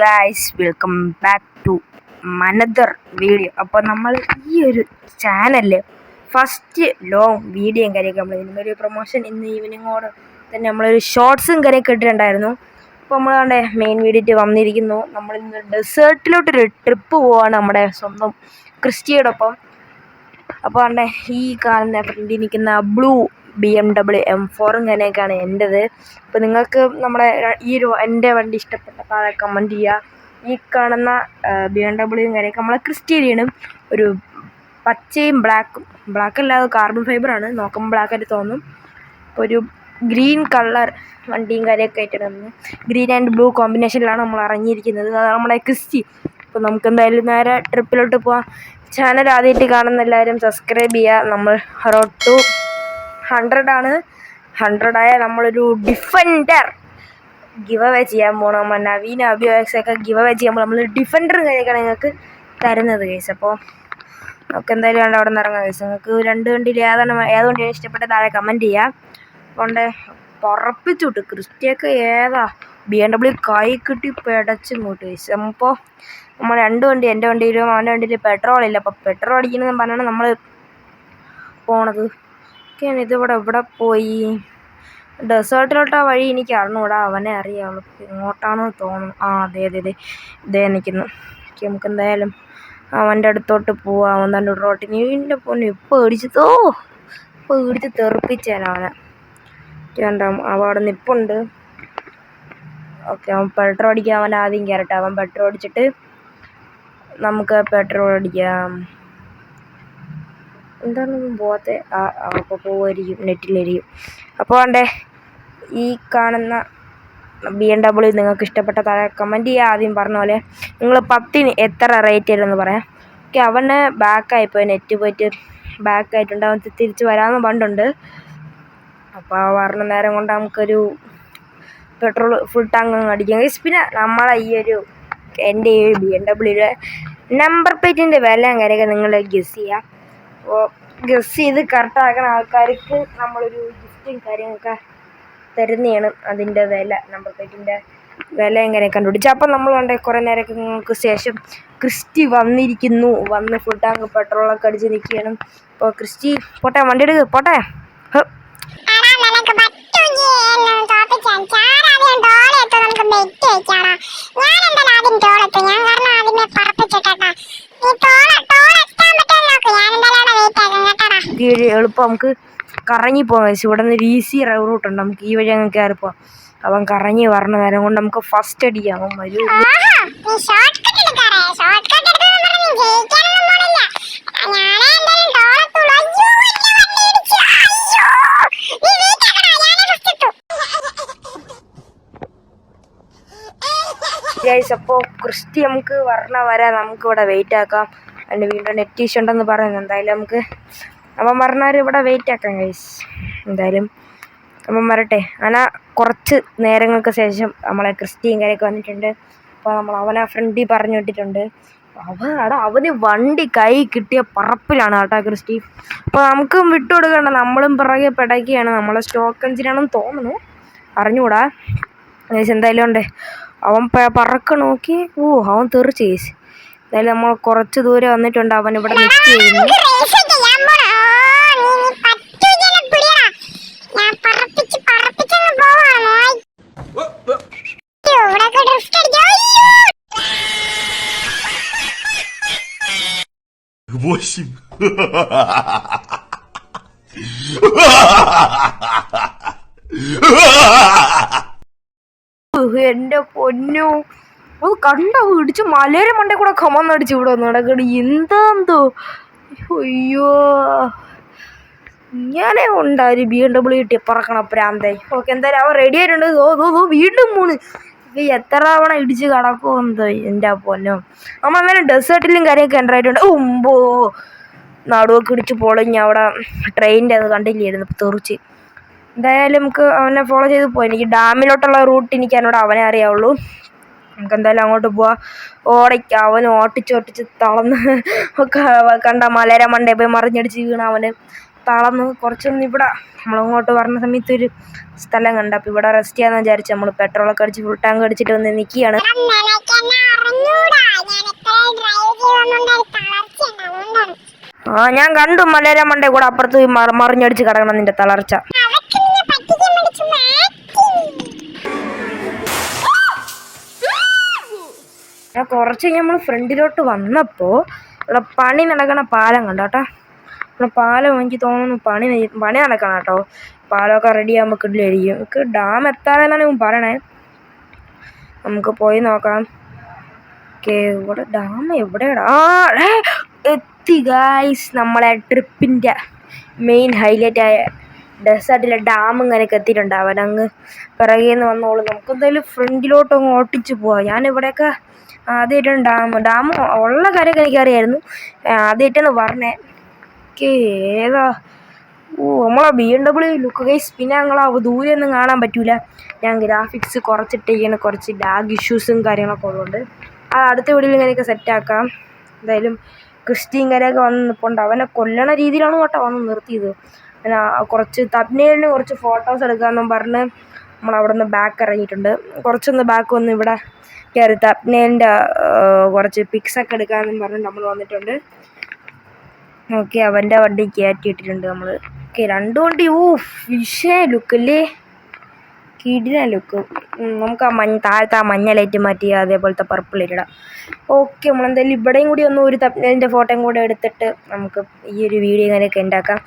Guys welcome back to another video. അപ്പോൾ നമ്മൾ ഈ ഒരു ചാനലിൽ ഫസ്റ്റ് ലോങ് വീഡിയോയും കാര്യമൊക്കെ നമ്മൾ ഇതിനൊരു പ്രൊമോഷൻ ഇന്ന് ഈവനിങ്ങോട് തന്നെ നമ്മളൊരു ഷോർട്സും കാര്യമൊക്കെ ഇട്ടിട്ടുണ്ടായിരുന്നു. അപ്പോൾ നമ്മൾ മെയിൻ വീഡിയോ വന്നിരിക്കുന്നു. നമ്മളിന്ന് ഡെസേർട്ടിലോട്ടൊരു ട്രിപ്പ് പോവാണ് നമ്മുടെ സ്വന്തം ക്രിസ്റ്റിയോടൊപ്പം. അപ്പോൾ ഈ കാണുന്ന ഫ്രണ്ടിൽ നിൽക്കുന്ന ബ്ലൂ BMW M4 ഇങ്ങനെയൊക്കെയാണ് എൻ്റെത്. അപ്പോൾ നിങ്ങൾക്ക് നമ്മുടെ എൻ്റെ വണ്ടി ഇഷ്ടപ്പെട്ട താഴെ കമൻറ്റ് ചെയ്യുക. ഈ കാണുന്ന BMW ഇങ്ങനെയൊക്കെ നമ്മളെ ക്രിസ്റ്റീരിയനും ഒരു പച്ചയും ബ്ലാക്ക് അല്ലാതെ കാർബൺ ഫൈബറാണ്, നോക്കുമ്പോൾ ബ്ലാക്കായിട്ട് തോന്നും. അപ്പോൾ ഒരു ഗ്രീൻ കളർ വണ്ടിയും കാര്യമൊക്കെ ആയിട്ടാണ്, ഗ്രീൻ ആൻഡ് ബ്ലൂ കോമ്പിനേഷനിലാണ് നമ്മൾ ഇറങ്ങിയിരിക്കുന്നത്. അതാണ് നമ്മുടെ ക്രിസ്റ്റി. അപ്പോൾ നമുക്ക് എന്തായാലും നേരെ ട്രിപ്പിലോട്ട് പോവാം. ചാനൽ ആദ്യമായിട്ട് കാണുന്ന എല്ലാവരും സബ്സ്ക്രൈബ് ചെയ്യുക. നമ്മൾ റോഡ് ടു 100 നമ്മളൊരു ഡിഫൻഡർ ഗിവ് അവേ ചെയ്യാൻ പോകണം. നമ്മൾ നവീൻ അഭിയോക്സൊക്കെ ഗിവ് അവേ ചെയ്യുമ്പോൾ നമ്മൾ ഡിഫൻഡറും കാര്യമൊക്കെയാണ് നിങ്ങൾക്ക് തരുന്നത് കേസ്. അപ്പോൾ നമുക്ക് എന്തായാലും അവിടെ നിന്ന് ഇറങ്ങാം കേസ്. നിങ്ങൾക്ക് രണ്ട് വണ്ടിയിൽ ഏതുകൊണ്ടാണ് ഇഷ്ടപ്പെട്ട താഴെ കമൻറ്റ് ചെയ്യാം. അതുകൊണ്ട് പറപ്പിച്ചുവിട്ട് ക്രിസ്റ്റിയൊക്കെ ഏതാ BMW കൈ കിട്ടി പിടച്ചിങ്ങോട്ട് കേസ്. അപ്പോൾ നമ്മൾ രണ്ട് വണ്ടി, എൻ്റെ വണ്ടിയിലും അവൻ്റെ വണ്ടിയിൽ പെട്രോളില്ല. അപ്പോൾ പെട്രോൾ അടിക്കണമെന്ന് പറഞ്ഞാണ് നമ്മൾ പോണത്. ഒക്കെയാണ് ഇതിവിടെ ഇവിടെ പോയി ഡെസേർട്ടിലോട്ട് ആ വഴി എനിക്ക് അറിഞ്ഞൂടാ, അവനെ അറിയാവുള്ളൂ. ഇങ്ങോട്ടാണെന്ന് തോന്നുന്നു. ഇതേ നിൽക്കുന്നു. നമുക്ക് എന്തായാലും അവൻ്റെ അടുത്തോട്ട് പോവാം. അവൻ തന്നെ റോട്ടിന് വീടിൻ്റെ പൊന്നു ഇപ്പോൾ ഇടിച്ച് തെറിപ്പിച്ചാൻ അവനെ. അവിടെ നിൽപ്പുണ്ട്. ഓക്കെ, അവൻ പെട്രോൾ അടിക്കാൻ അവൻ ആദ്യം കയറട്ടെ. അവൻ പെട്രോൾ അടിച്ചിട്ട് നമുക്ക് പെട്രോൾ അടിക്കാം. എന്താണെന്നും പോകാത്ത അപ്പോൾ പോവുമായിരിക്കും, നെറ്റിലായിരിക്കും. അപ്പോൾ ഈ കാണുന്ന BMW നിങ്ങൾക്ക് ഇഷ്ടപ്പെട്ട താഴെ കമൻറ്റ് ചെയ്യുക. ആദ്യം പറഞ്ഞ പോലെ നിങ്ങൾ 10ന് എത്ര റേറ്റ് വരുമെന്ന് പറയാം. ഓക്കെ, അവന് ബാക്കായിപ്പോയി, നെറ്റ് പോയിട്ട് ബാക്കായിട്ടുണ്ട്. അവൻ തിരിച്ച് വരാമെന്ന് പണ്ടുണ്ട്. അപ്പോൾ ആ പറഞ്ഞ നേരം കൊണ്ട് നമുക്കൊരു പെട്രോൾ ഫുൾ ടാങ്ക് അടിക്കാം. പിന്നെ നമ്മളെ എൻ്റെ ഈ BMW നമ്പർ പ്ലേറ്റിൻ്റെ വില അങ്ങനെയൊക്കെ നിങ്ങൾ ഗസ് ചെയ്യുക. അപ്പോൾ ഗസ് ചെയ്ത് കറക്റ്റാക്കുന്ന ആൾക്കാർക്ക് നമ്മളൊരു ഗിഫ്റ്റും കാര്യങ്ങളൊക്കെ തരുന്നതാണ്. അതിൻ്റെ വില, നമ്പർ പ്ലേറ്റിൻ്റെ വില എങ്ങനെ കണ്ടുപിടിച്ചു. അപ്പം നമ്മൾ കുറേ നേരങ്ങൾക്ക് ശേഷം ക്രിസ്റ്റി വന്ന് ഫുൾ ടാങ്ക് പെട്രോളൊക്കെ അടിച്ച് നിൽക്കുകയാണ്. അപ്പോൾ ക്രിസ്റ്റി പോട്ടെ, വണ്ടി എടുക്ക് പോട്ടെ. എളുപ്പം നമുക്ക് കറങ്ങി പോകാം. ഇവിടെ നിന്ന് ഒരു ഈസി റൂട്ടുണ്ട്, നമുക്ക് ഈ വഴി അങ്ങ് കയറിപ്പോവാം. അവൻ കറങ്ങി വരണ നേരം കൊണ്ട് നമുക്ക് ഫസ്റ്റ് അടിക്കാം. അവൻ വരൂ. അപ്പോൾ ക്രിസ്റ്റി നമുക്ക് വരെ നമുക്കിവിടെ വെയിറ്റ് ആക്കാം. അതിൻ്റെ വീണ്ടും നെറ്റ് ഇഷ്യൂ ഉണ്ടെന്ന് പറയുന്നു. എന്തായാലും നമുക്ക് അവൻ പറഞ്ഞാൽ ഇവിടെ വെയിറ്റ് ആക്കാം ഗൈസ്. എന്തായാലും അവൻ വരട്ടെ. അങ്ങനെ കുറച്ച് നേരങ്ങൾക്ക് ശേഷം നമ്മളെ ക്രിസ്റ്റിയും കാര്യമൊക്കെ വന്നിട്ടുണ്ട്. അപ്പോൾ നമ്മൾ അവനെ ഫ്രണ്ടിൽ പറഞ്ഞു വിട്ടിട്ടുണ്ട്. അവന് വണ്ടി കൈ കിട്ടിയ പറപ്പിലാണ് കേട്ടോ ക്രിസ്റ്റി. അപ്പോൾ നമുക്കും വിട്ടുകൊടുക്കണ്ട, നമ്മളും പിറകെ പിടയ്ക്കുകയാണ്. നമ്മളെ സ്റ്റോക്ക് എഞ്ചിനാണെന്ന് തോന്നുന്നു, അറിഞ്ഞുകൂടാ ഗൈസ്. എന്തായാലും അവൻ പറക്ക നോക്കി. അവൻ തെറിച്ച് ഗൈസ്. എന്തായാലും നമ്മൾ കുറച്ച് ദൂരെ വന്നിട്ടുണ്ട്. അവൻ ഇവിടെ നിൽക്കുകയായിരുന്നു. എൻ്റെ പൊന്നു, അത് കണ്ടോ ഇടിച്ച് മലയുടെ മണ്ടേ കൂടെ കമന്നടിച്ച് ഇവിടെ വന്ന് നടക്കണ എന്തോ. അയ്യോ, ഇങ്ങനെ ഉണ്ടായി BMW കിട്ടിയ പറക്കണ പ്രാന്തേ. ഓക്കെ, എന്തായാലും അവൻ റെഡി ആയിട്ടുണ്ട്. വീണ്ടും മൂന്ന് എത്ര തവണ ഇടിച്ച് കിടക്കുമോ എന്തോ എൻ്റെ പൊന്നോ. നമ്മൾ അന്നേരം ഡെസേർട്ടിലും കാര്യമൊക്കെ എൻ്റർ ആയിട്ടുണ്ട്. നടുവൊക്കെ ഇടിച്ച് പൊളിഞ്ഞ് അവിടെ ട്രെയിനിൻ്റെ അത് കണ്ടില്ലായിരുന്നു, തെറിച്ച്. എന്തായാലും നമുക്ക് അവനെ ഫോളോ ചെയ്ത് പോയി. എനിക്ക് ഡാമിലോട്ടുള്ള റൂട്ട് എനിക്ക് അവനെ അറിയാവുള്ളൂ. നമുക്ക് എന്തായാലും അങ്ങോട്ട് പോവാം. അവൻ ഓട്ടിച്ചോട്ടിച്ച് തളർന്ന് കണ്ട മലര മണ്ടേ പോയി മറിഞ്ഞടിച്ച് വീണ അവന് തളർന്ന് കുറച്ചൊന്നും ഇവിടെ നമ്മളങ്ങോട്ട് പറഞ്ഞ സമയത്ത് ഒരു സ്ഥലം കണ്ട. അപ്പോൾ ഇവിടെ റെസ്റ്റ് ചെയ്യാമെന്ന് വിചാരിച്ചു. നമ്മൾ പെട്രോളൊക്കെ അടിച്ച് ഫുൾ ടാങ്ക് അടിച്ചിട്ട് വന്ന് നിൽക്കുകയാണ്. ആ ഞാൻ കണ്ടു മലയാള മണ്ടേ കൂടെ അപ്പുറത്ത് മറിഞ്ഞടിച്ച് കിടക്കണം നിന്റെ തളർച്ച. ഞാൻ കുറച്ച് നമ്മൾ ഫ്രണ്ടിലോട്ട് വന്നപ്പോൾ ഇവിടെ പണി നടക്കണ പാലം കണ്ടോ കേട്ടോ. ഇവിടെ പാലം എനിക്ക് തോന്നുന്നു പണി നടക്കണം കേട്ടോ. പാലമൊക്കെ റെഡി ആകുമ്പോൾ കിട്ടില്ലായിരിക്കും. നമുക്ക് ഡാം എത്താതെന്നാണ് ഇവൻ പറയണേ. നമുക്ക് പോയി നോക്കാം. ഓക്കെ, ഇവിടെ ഡാം എവിടെയാടാ? എത്തി ഗായ്സ്, നമ്മളെ ട്രിപ്പിൻ്റെ മെയിൻ ഹൈലൈറ്റ് ആയ ഡെസേർട്ടിലെ ഡാം ഇങ്ങനെയൊക്കെ എത്തിയിട്ടുണ്ട്. അവനങ്ങ് പിറകെ നിന്ന് വന്നോളൂ. നമുക്ക് എന്തായാലും ഫ്രണ്ടിലോട്ടങ്ങ് ഓട്ടിച്ച് പോവാം. ഞാനിവിടെയൊക്കെ ആദ്യമായിട്ടാണ് ഡാം ഉള്ള കാര്യമൊക്കെ എനിക്കറിയായിരുന്നു. ആദ്യമായിട്ടാണ് പറഞ്ഞത്. ഓക്കെ, ഏതാ? നമ്മളെ BMW ലുക്ക് ഗൈസ്. പിന്നെ ഞങ്ങൾ ദൂരെ ഒന്നും കാണാൻ പറ്റൂല. ഞാൻ ഗ്രാഫിക്സ് കുറച്ചിട്ടിരിക്കുന്ന കുറച്ച് ലാഗ് ഇഷ്യൂസും കാര്യങ്ങളൊക്കെ ഉള്ളതുകൊണ്ട് അത് അടുത്ത വീഡിയോയിൽ ഇങ്ങനെയൊക്കെ സെറ്റാക്കാം. എന്തായാലും ക്രിസ്റ്റീൻ കരയൊക്കെ വന്ന് നിൽപ്പുണ്ട്. അവനെ കൊല്ലണ രീതിയിലാണ് കേട്ടോ വന്ന് നിർത്തിയത്. പിന്നെ കുറച്ച് തബ്നെയിലിന് കുറച്ച് ഫോട്ടോസ് എടുക്കാമെന്നും പറഞ്ഞ് നമ്മളവിടെ നിന്ന് ബാക്ക് ഇറങ്ങിയിട്ടുണ്ട്. കുറച്ചൊന്ന് ബാക്ക് വന്ന് ഇവിടെ കയറി തബ്നെയിലിൻ്റെ കുറച്ച് പിക്സൊക്കെ എടുക്കാമെന്നും പറഞ്ഞ് നമ്മൾ വന്നിട്ടുണ്ട്. ഓക്കെ, അവൻ്റെ വണ്ടി കയറ്റിയിട്ടിട്ടുണ്ട് നമ്മൾ. ഓക്കെ, 2 വണ്ടി വിഷയ ലുക്കല്ലേ, കിടിലൻ ലുക്ക്. നമുക്ക് ആ താഴത്തെ ആ മഞ്ഞ ലൈറ്റ് മാറ്റി അതേപോലത്തെ പർപ്പിൾ ലൈറ്റ് ഇടാം. ഓക്കെ, നമ്മളെന്തായാലും ഇവിടെയും കൂടി ഒന്ന് ഒരു തബ്നെയിലിൻ്റെ ഫോട്ടോയും കൂടെ എടുത്തിട്ട് നമുക്ക് ഈ ഒരു വീഡിയോ ഇങ്ങനെയൊക്കെ ഉണ്ടാക്കാം.